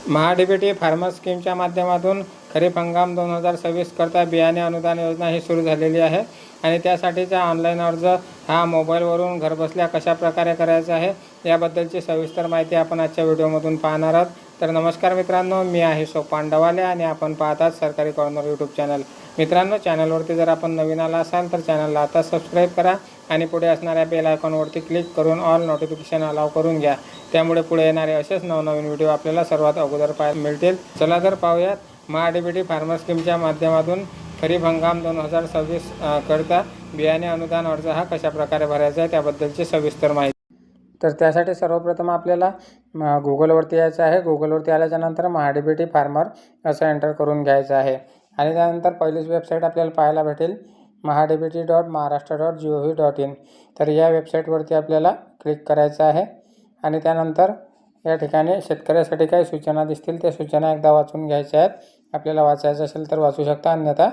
MahaDBT farmer स्कीमच्या माध्यमातून खरीप हंगाम 2026 करता बियाणे अनुदान योजना ही सुरू झालेली आहे आणि त्यासाठीचा ऑनलाईन अर्ज हा मोबाईलवरून घरबसल्या कशा प्रकारे करायचा आहे याबद्दलची सविस्तर माहिती आपण आजच्या व्हिडिओमधून पाहणार आहोत। तर नमस्कार मित्रांनो, मी आहे सोपान डवाले आणि आपण पाहतात सरकारी कॉर्नर यूट्यूब चॅनल। मित्रांनो, चॅनलवरती जर आपण नवीन आला असाल तर चॅनलला आता सबस्क्राईब करा आणि पुढे असणाऱ्या बेल आयकॉनवरती क्लिक करून ऑल नोटिफिकेशन अलाव करून घ्या। त्यामुळे पुढे येणारे असेच नवनवीन व्हिडिओ आपल्याला सर्वात अगोदर पाहायला मिळतील। चला तर पाहूयात, महाडीबीटी फार्मर स्कीमच्या माध्यमातून खरीप हंगाम 2026 करता बियाणे अनुदान अर्ज हा कशा प्रकारे भरायचा आहे त्याबद्दलची सविस्तर माहिती। तर त्यासाठी सर्वप्रथम आपल्याला गुगलवरती यायचं आहे। गुगलवरती आल्याच्यानंतर महाडीबीटी फार्मर असं एंटर करून घ्यायचं आहे आणि त्यानंतर पहिलीच वेबसाईट आपल्याला पाहायला भेटेल mahadbt.maharashtra.gov.in। तर या वेबसाईटवरती आपल्याला क्लिक करायचं आहे आणि त्यानंतर या ठिकाणी शेतकऱ्यासाठी काही सूचना दिसतील, त्या सूचना एकदा वाचून घ्यायच्या आहेत। आपल्याला वाचायचं असेल तर वाचू शकता, अन्यथा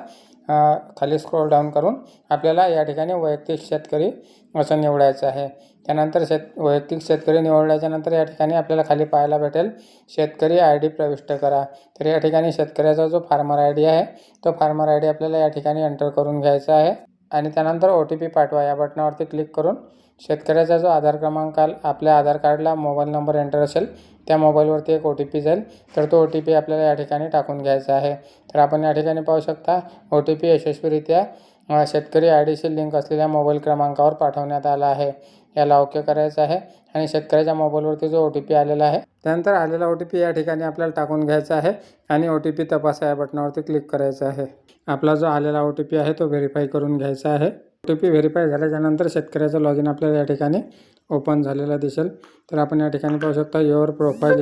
खाली स्क्रॉल डाऊन करून आपल्याला या ठिकाणी वैयक्तिक शेतकरी असं निवडायचं आहे। त्यानंतर वैयक्तिक शेतकरी निवडल्याच्यानंतर या ठिकाणी आपल्याला खाली पाहायला भेटेल शेतकरी ID प्रविष्ट करा। तर या ठिकाणी शेतकऱ्याचा जो फार्मर ID आहे तो फार्मर ID आपल्याला या ठिकाणी एंटर करून घ्यायचा आहे आणि त्यानंतर OTP पाठवा या बटनावरती क्लिक करून शेतकऱ्याचा जो आधार क्रमांक आपल्या आधार कार्डला मोबाईल नंबर एंटर असेल त्या मोबाईलवरती एक OTP जाईल, तर तो OTP आपल्याला या ठिकाणी टाकून घ्यायचा आहे। तर आपण या ठिकाणी पाहू शकता OTP यशस्वीरित्या शेतकरी IDशी लिंक असलेल्या मोबाईल क्रमांकावर पाठवण्यात आला आहे। याला ओके करायचं आहे आणि शेतकऱ्याच्या मोबाईलवरती जो OTP आलेला आहे त्यानंतर आलेला OTP या ठिकाणी आपल्याला टाकून घ्यायचा आहे आणि OTP तपासा या बटनावरती क्लिक करायचं आहे। आपला जो आलेला OTP आहे तो व्हेरीफाय करून घ्यायचा आहे। OTP व्हेरीफाय झाल्याच्यानंतर शेतकऱ्याचं लॉगिन आपल्याला या ठिकाणी ओपन झालेला दिसेल। तर आपण या ठिकाणी पाहू शकता your profile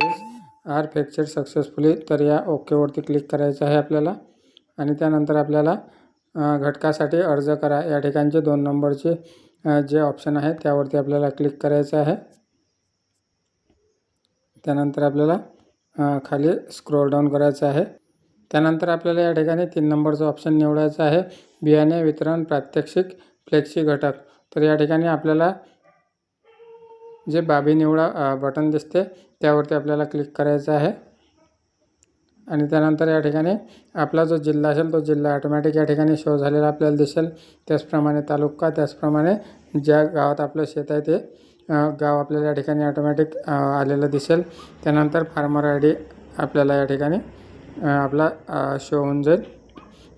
are fractured successfully. तर या ओकेवरती क्लिक करायचं आहे आपल्याला आणि त्यानंतर आपल्याला घटकासाठी अर्ज करा या ठिकाणचे 2 नंबरचे जे ऑप्शन आहे त्यावरती आपल्याला क्लिक करायचं आहे। त्यानंतर आपल्याला खाली स्क्रॉल डाऊन करायचं आहे। त्यानंतर आपल्याला या ठिकाणी 3 नंबरचा ऑप्शन निवडायचा आहे, बियाणे वितरण प्रात्यक्षिक फ्लेक्सी घटक। तर या ठिकाणी आपल्याला जे बाबी निवडा बटन दिसते त्यावरती आपल्याला क्लिक करायचं आहे आणि त्यानंतर या ठिकाणी आपला जो जिल्हा असेल तो जिल्हा ऑटोमॅटिक या ठिकाणी शो झालेला आपल्याला दिसेल। त्याचप्रमाणे तालुका, त्याचप्रमाणे ज्या गावात आपलं शेत आहे ते गाव आपल्याला या ठिकाणी ऑटोमॅटिक आलेलं दिसेल। त्यानंतर फार्मर ID आपल्याला या ठिकाणी आपला शो होऊन जाईल।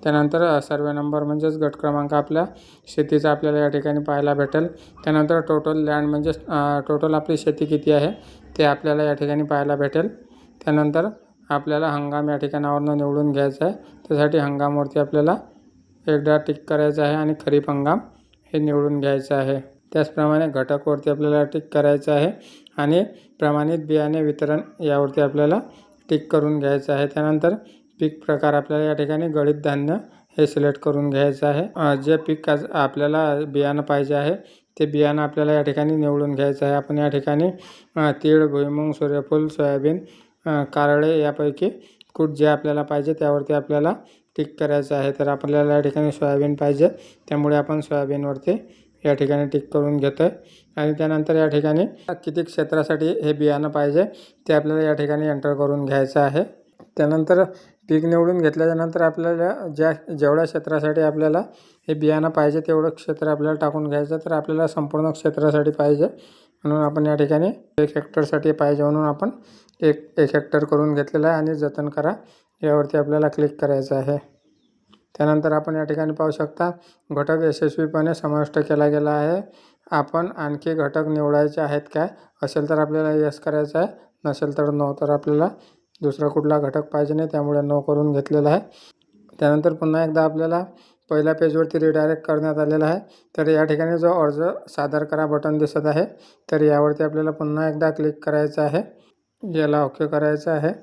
त्यानंतर सर्वे नंबर म्हणजेच गट क्रमांक आपल्या शेतीचा आपल्याला या ठिकाणी पाहायला भेटेल। त्यानंतर टोटल लँड म्हणजेच टोटल आपली शेती किती आहे ते आपल्याला या ठिकाणी पाहायला भेटेल। त्यानंतर आपल्याला हंगाम या ठिकाणावरून निवडून घ्यायचा आहे, त्यासाठी हंगामवरती आपल्याला एकदा टिक करायचं आहे आणि खरीप हंगाम हे निवडून घ्यायचं आहे। त्याचप्रमाणे घटकवरती आपल्याला टिक करायचं आहे आणि प्रमाणित बियाणे वितरण यावरती आपल्याला टिक करून घ्यायचं आहे। त्यानंतर पीक प्रकार आपल्याला या ठिकाणी गळीत धान्य हे सिलेक्ट करून घ्यायचं आहे। जे पीक आपल्याला बियाणं पाहिजे आहे ते बियाणं आपल्याला या ठिकाणी निवडून घ्यायचं आहे। आपण या ठिकाणी तीळ, भुईमूग, सूर्यफूल, सोयाबीन, कारळे यापैकी जे आपल्याला पाहिजे त्यावरती आपल्याला टिक करायचं आहे। तर आपल्याला या ठिकाणी सोयाबीन पाहिजे, त्यामुळे आपण सोयाबीनवरती या ठिकाणी टिक करून घेतो आहे आणि त्यानंतर या ठिकाणी किती क्षेत्रासाठी हे बियाणं पाहिजे ते आपल्याला या ठिकाणी एंटर करून घ्यायचं आहे। त्यानंतर पीक निवडून घेतल्यानंतर आपल्याला जेवढ्या क्षेत्रासाठी आपल्याला हे बियाणं पाहिजे तेवढं क्षेत्र आपल्याला टाकून घ्यायचं। तर आपल्याला संपूर्ण क्षेत्रासाठी पाहिजे म्हणून आपण या ठिकाणी 1 हेक्टरसाठी पाहिजे म्हणून आपण 1 हेक्टर करून घेतलेलं आहे आणि जतन करा यावरती आपल्याला क्लिक करायचं आहे। त्यानंतर आपण या ठिकाणी पाहू शकता घटक यशस्वीपणे समाविष्ट केला गेला आहे। आपण आणखी घटक निवडायचे आहेत काय असेल तर आपल्याला यस करायचं आहे, नसेल तर नो। तर आपल्याला दुसरा कुठला घटक पाहिजे नाही त्यामुळे नो करून घेतलेला आहे। त्यानंतर पुन्हा एकदा आपल्याला पहिल्या पेजवरती रिडायरेक्ट करण्यात आलेला आहे। तर या ठिकाणी जो अर्ज सादर करा बटन दिसत आहे तर यावरती आपल्याला पुन्हा एकदा क्लिक करायचं आहे, याला ओके करायचं आहे।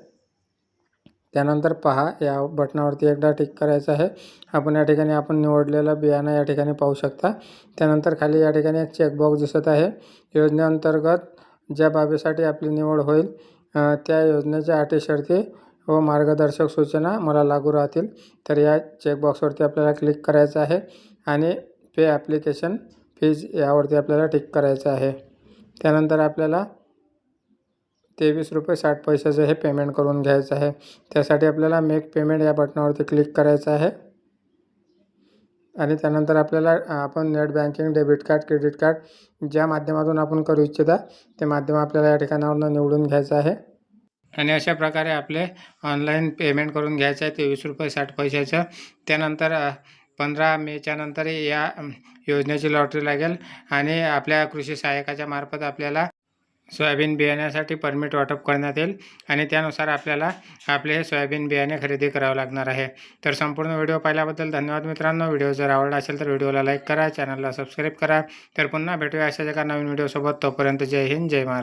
त्यानंतर पहा या बटनावरती एकदा टिक करायचं आहे। आपण या ठिकाणी आपण निवडलेलं बियाणं या ठिकाणी पाहू शकता। त्यानंतर खाली या ठिकाणी एक चेकबॉक्स दिसत आहे, योजनेअंतर्गत ज्या बाबीसाठी आपली निवड होईल त्या योजनेच्या अटी शर्ती व मार्गदर्शक सूचना मला लागू राहतील। तर या चेकबॉक्सवरती आपल्याला क्लिक करायचं आहे आणि पे ॲप्लिकेशन फीज यावरती आपल्याला टिक करायचं आहे। त्यानंतर आपल्याला ₹23.60 हे पेमेंट करून घ्यायचं आहे. त्यासाठी आपल्याला मेक पेमेंट या बटनावरती क्लिक करायचं आहे आणि त्यानंतर आपल्याला आपण net banking, debit card, credit card ज्या माध्यमातून आपण करू इच्छिता ते माध्यम आपल्याला या ठिकाणावरून निवडून घ्यायचं आहे आणि अशा प्रकारे आपले ऑनलाईन पेमेंट करून घ्यायचं आहे ₹23.60. त्यानंतर 15 मेच्या नंतर या योजनेची लॉटरी लागेल आणि आपल्या कृषी सहाय्यकाच्या मार्फत आपल्याला सोयाबीन बियाण्यासाठी परमिट वाटप करण्यात येईल आणि त्यानुसार आपल्याला आपले हे सोयाबीन बियाणे खरेदी करावं लागणार आहे. तर संपूर्ण व्हिडिओ पाहिल्याबद्दल धन्यवाद मित्रांनो. व्हिडिओ जर आवडला असेल तर व्हिडिओला लाईक करा, चॅनलला सबस्क्राईब करा. तर पुन्हा भेटूया अशाच एका नवीन व्हिडिओसोबत. तोपर्यंत जय हिंद, जय महाराष्ट्र.